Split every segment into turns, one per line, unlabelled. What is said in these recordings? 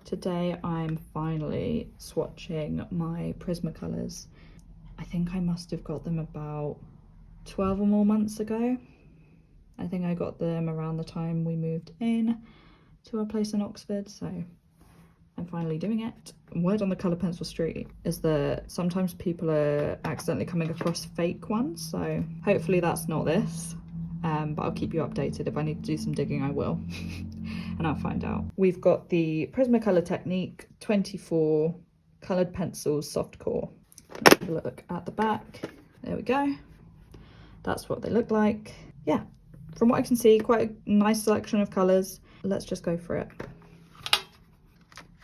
Today I'm finally swatching my Prismacolors. I think I must have got them about 12 or more months ago. I think I got them around the time we moved in to our place in Oxford, so I'm finally doing it. Word on the colour pencil street is that sometimes people are accidentally coming across fake ones, so hopefully that's not this, but I'll keep you updated. If I need to do some digging, I will. And I'll find out. We've got the Prismacolor Technique 24 coloured pencils soft core. Let's have a look at the back. There we go. That's what they look like. Yeah, from what I can see, quite a nice selection of colours. Let's just go for it.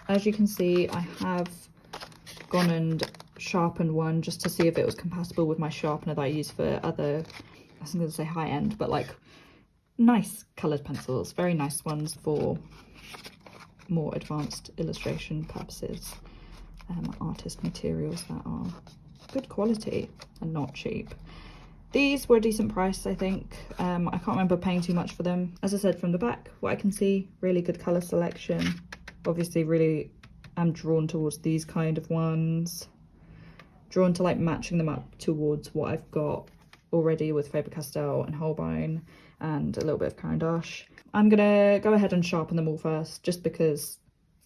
As you can see, I have gone and sharpened one just to see if it was compatible with my sharpener that I use for other, I was going to say high end, but like nice coloured pencils, very nice ones for more advanced illustration purposes. Artist materials that are good quality and not cheap. These were a decent price, I think. I can't remember paying too much for them. As I said, from the back, what I can see, really good colour selection. Obviously really am drawn towards these kind of ones. Drawn to like matching them up towards what I've got already with Faber-Castell and Holbein and a little bit of Caran d'Ache. I'm gonna go ahead and sharpen them all first, just because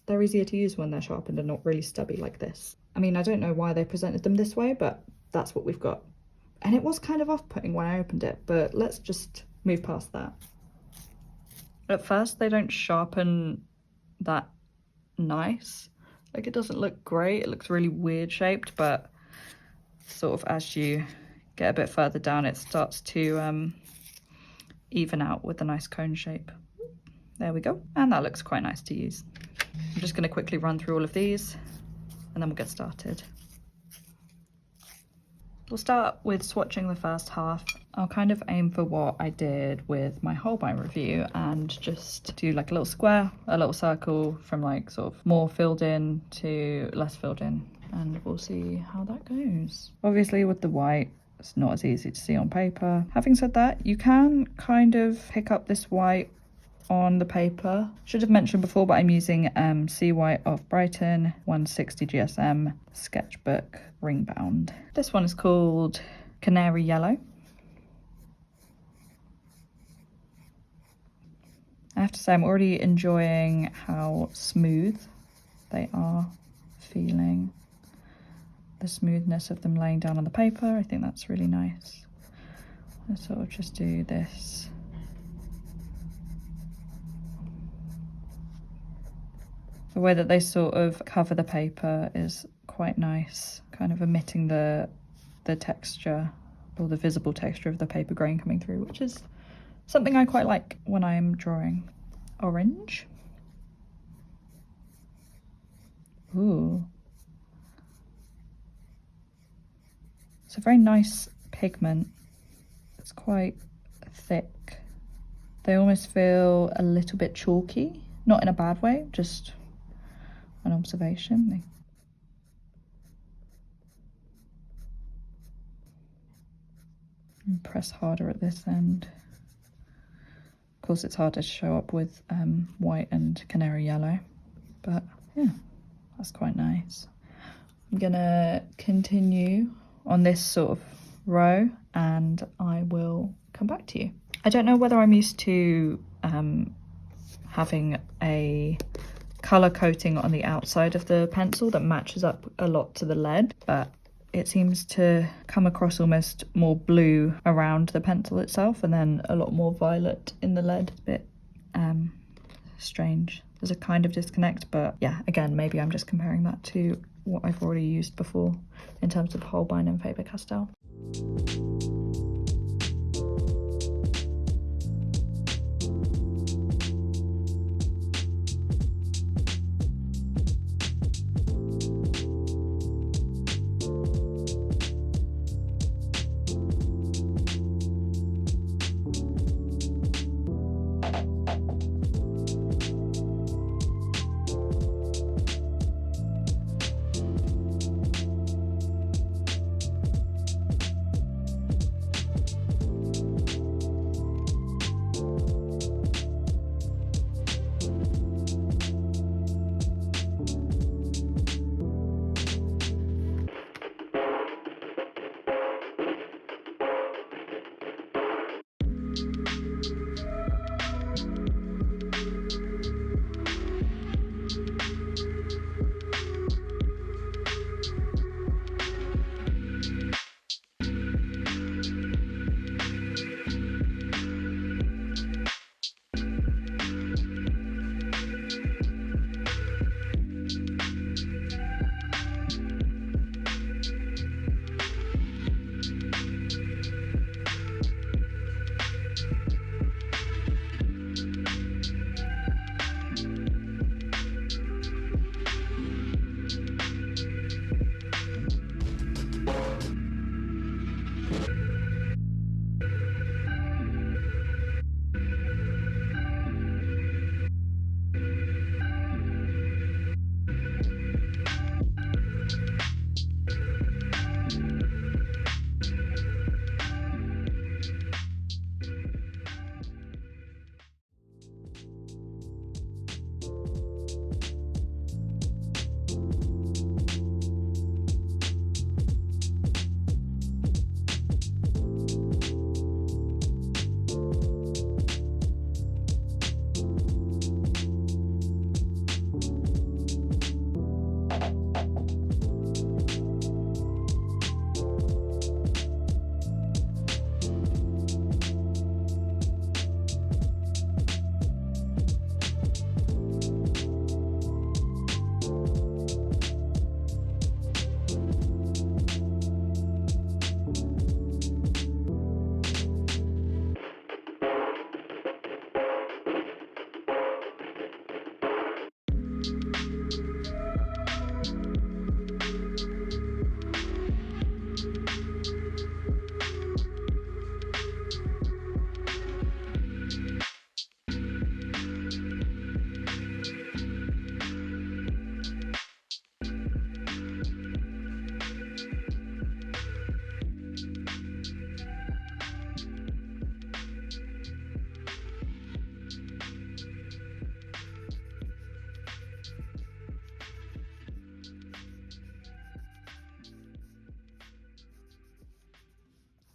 they're easier to use when they're sharpened and not really stubby like this. I mean, I don't know why they presented them this way, but that's what we've got. And it was kind of off-putting when I opened it, but let's just move past that. At first, they don't sharpen that nice. Like, it doesn't look great. It looks really weird shaped, but sort of as you get a bit further down, it starts to even out with a nice cone shape. There we go. And that looks quite nice to use. I'm just going to quickly run through all of these and then we'll get started. We'll start with swatching the first half. I'll kind of aim for what I did with my Holbein review and just do like a little square, a little circle from like sort of more filled in to less filled in, and we'll see how that goes. Obviously with the white, it's not as easy to see on paper. Having said that, you can kind of pick up this white on the paper. Should have mentioned before, but I'm using Sea White of Brighton 160 GSM sketchbook ring bound. This one is called Canary Yellow. I have to say I'm already enjoying how smooth they are feeling. The smoothness of them laying down on the paper, I think that's really nice. Let's sort of just do this. The way that they sort of cover the paper is quite nice, kind of emitting the texture or the visible texture of the paper grain coming through, which is something I quite like when I'm drawing. Orange. Ooh. It's a very nice pigment. It's quite thick. They almost feel a little bit chalky, not in a bad way, just an observation. And press harder at this end. Of course, it's harder to show up with white and canary yellow, but yeah, that's quite nice. I'm gonna continue on this sort of row and I will come back to you. I don't know whether I'm used to having a colour coating on the outside of the pencil that matches up a lot to the lead, but it seems to come across almost more blue around the pencil itself and then a lot more violet in the lead. It's a bit strange. There's a kind of disconnect, but yeah, again, maybe I'm just comparing that to what I've already used before in terms of Holbein and Faber-Castell.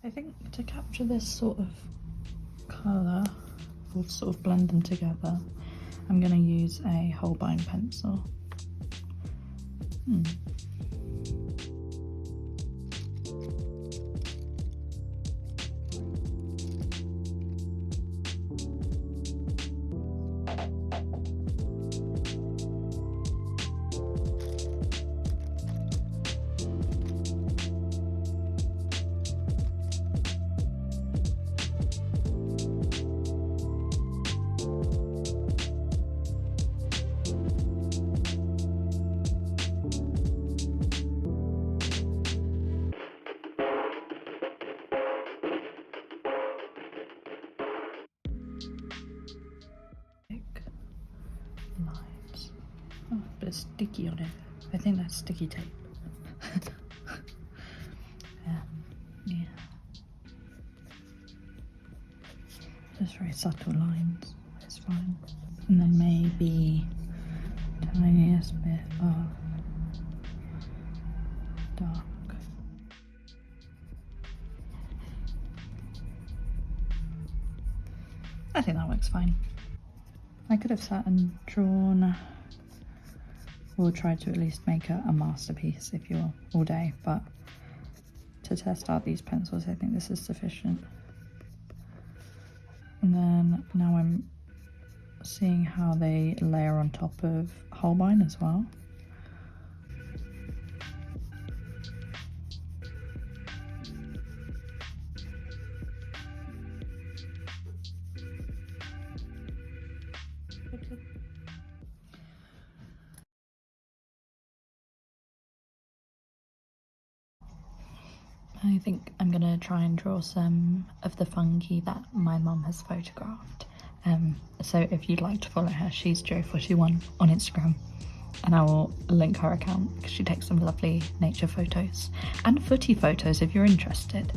I think to capture this sort of colour, or sort of blend them together, I'm going to use a Holbein pencil. Lines. Oh, a bit sticky on it. I think that's sticky tape. Yeah. Just very subtle lines. It's fine. And then maybe tiniest bit of dark. I think that works fine. I could have sat and drawn, or tried to at least make a masterpiece, if you will, all day, but to test out these pencils, I think this is sufficient. And then now I'm seeing how they layer on top of Holbein as well. I think I'm gonna try and draw some of the fungi that my mum has photographed. So if you'd like to follow her, she's Jo41 on Instagram, and I will link her account because she takes some lovely nature photos and footy photos if you're interested.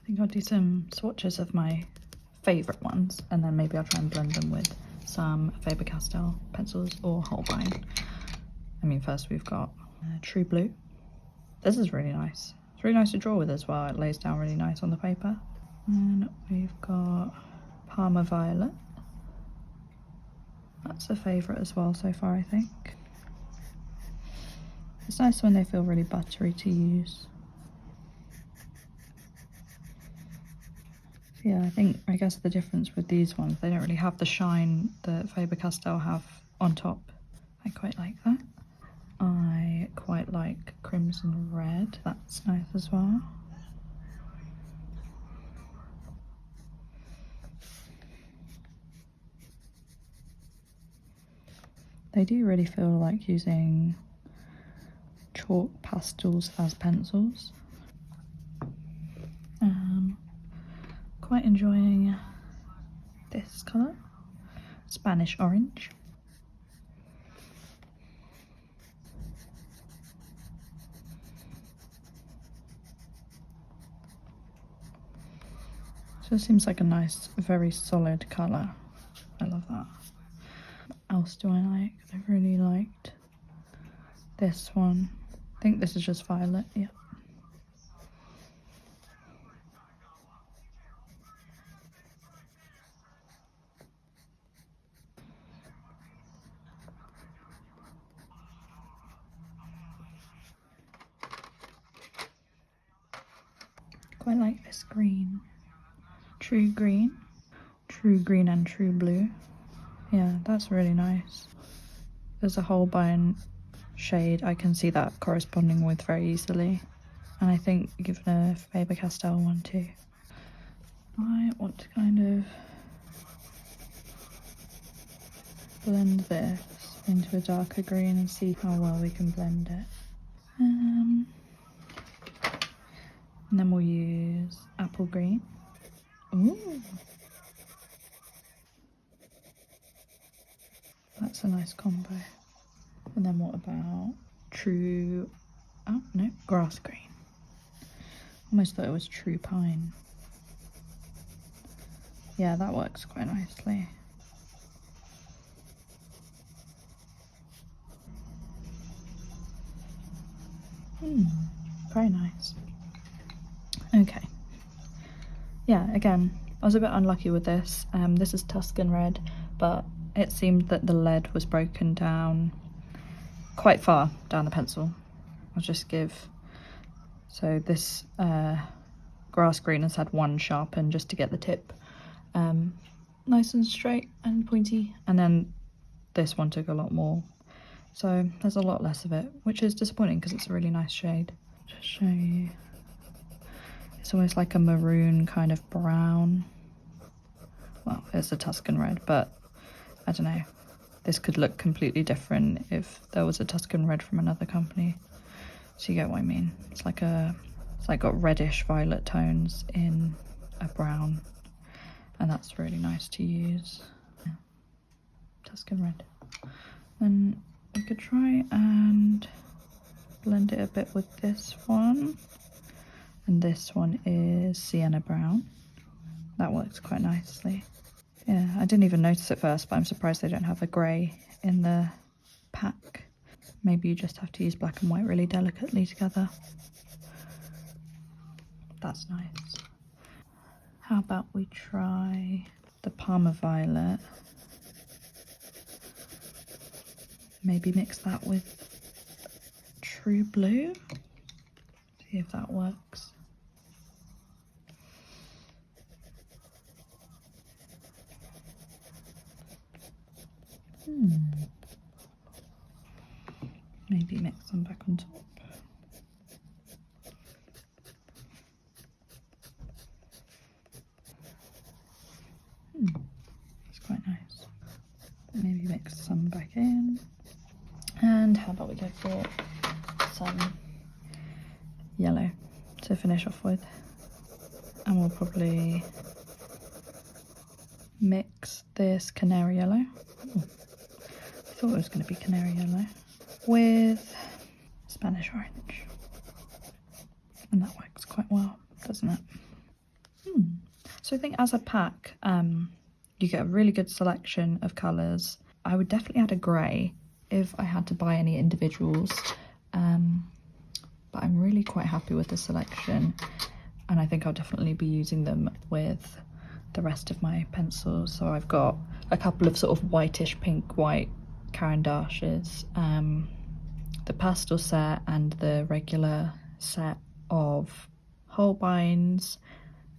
think I'll do some swatches of my favourite ones, and then maybe I'll try and blend them with some Faber-Castell pencils or Holbein. I mean, first we've got True Blue. This is really nice. It's really nice to draw with as well. It lays down really nice on the paper. And we've got Parma Violet. That's a favourite as well so far, I think. It's nice when they feel really buttery to use. Yeah, I guess the difference with these ones, they don't really have the shine that Faber-Castell have on top. I quite like that. I quite like Crimson Red, that's nice as well. They do really feel like using chalk pastels as pencils. Quite enjoying this colour, Spanish Orange. So it seems like a nice, very solid colour. I love that. What else do I like? I really liked this one. I think this is just violet, yeah. Quite like this green. True Green. True Green and True Blue. Yeah, that's really nice. There's a Holbein shade I can see that corresponding with very easily. And I think given a Faber-Castell one too. I want to kind of blend this into a darker green and see how well we can blend it. And then we'll use Apple Green. Ooh. That's a nice combo. And then what about Grass Green. Almost thought it was True Pine. Yeah, that works quite nicely. Very nice. Okay. Yeah, again, I was a bit unlucky with this. This is Tuscan Red, but it seemed that the lead was broken down quite far down the pencil. I'll just give... So this Grass Green has had one sharpen just to get the tip nice and straight and pointy, and then this one took a lot more. So there's a lot less of it, which is disappointing because it's a really nice shade. Just show you. It's almost like a maroon kind of brown. Well, it's a Tuscan Red, but I don't know. This could look completely different if there was a Tuscan Red from another company. So you get what I mean. It's like got reddish violet tones in a brown, and that's really nice to use. Yeah. Tuscan Red. Then we could try and blend it a bit with this one. And this one is Sienna Brown. That works quite nicely. Yeah, I didn't even notice at first, but I'm surprised they don't have a grey in the pack. Maybe you just have to use black and white really delicately together. That's nice. How about we try the Parma Violet? Maybe mix that with True Blue. See if that works. Maybe mix them back on top. It's quite nice. Maybe mix some back in. And how about we go for some yellow to finish off with. And we'll probably mix this Canary Yellow. Ooh, I thought it was going to be Canary Yellow. With Spanish Orange. And that works quite well, doesn't it? So I think as a pack, you get a really good selection of colours. I would definitely add a grey if I had to buy any individuals, but I'm really quite happy with the selection, and I think I'll definitely be using them with the rest of my pencils. So I've got a couple of sort of whitish pink white Caran d'Aches, the pastel set and the regular set of Holbeins,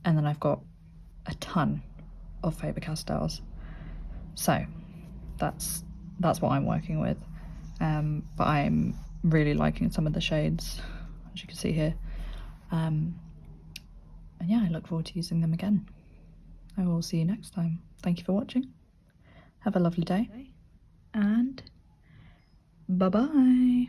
and then I've got a ton of Faber-Castells. So that's what I'm working with, but I'm really liking some of the shades, as you can see here, and yeah, I look forward to using them again. I will see you next time. Thank you for watching. Have a lovely day, and bye bye.